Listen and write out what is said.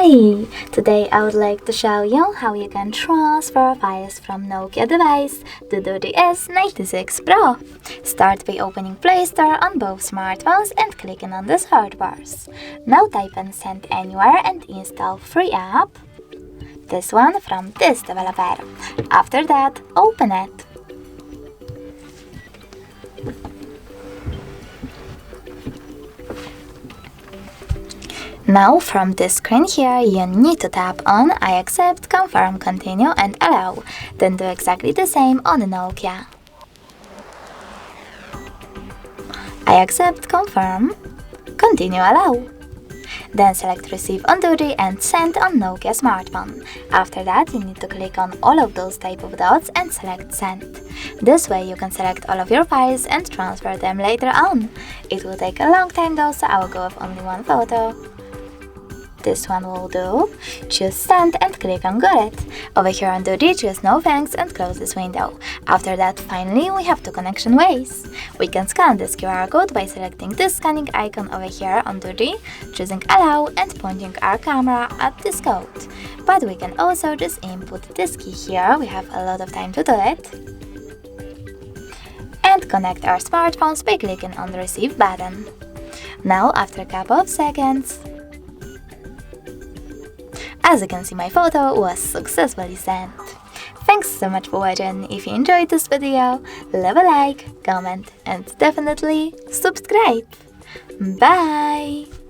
Hi! Today I would like to show you how you can transfer files from Nokia Device to Doogee S86 Pro. Start by opening Play Store on both smartphones and clicking on the search bars. Now type in Send Anywhere and install free app. This one from this developer. After that, open it. Now from this screen here, you need to tap on I accept, confirm, continue and allow. Then do exactly the same on the Nokia. I accept, confirm, continue, allow. Then select receive on Doogee and send on Nokia smartphone. After that, you need to click on all of those type of dots and select send. This way you can select all of your files and transfer them later on. It will take a long time though, so I will go with only one photo. This one will do. Choose send and click on got it. Over here on Doogee, choose no thanks and close this window. After that, finally we have two connection ways. We can scan this QR code by selecting this scanning icon over here on Doogee, choosing allow and pointing our camera at this code. But we can also just input this key here, we have a lot of time to do it. And connect our smartphones by clicking on the receive button. Now after a couple of seconds, as you can see, my photo was successfully sent. Thanks so much for watching. If you enjoyed this video, leave a like, comment and definitely subscribe. Bye!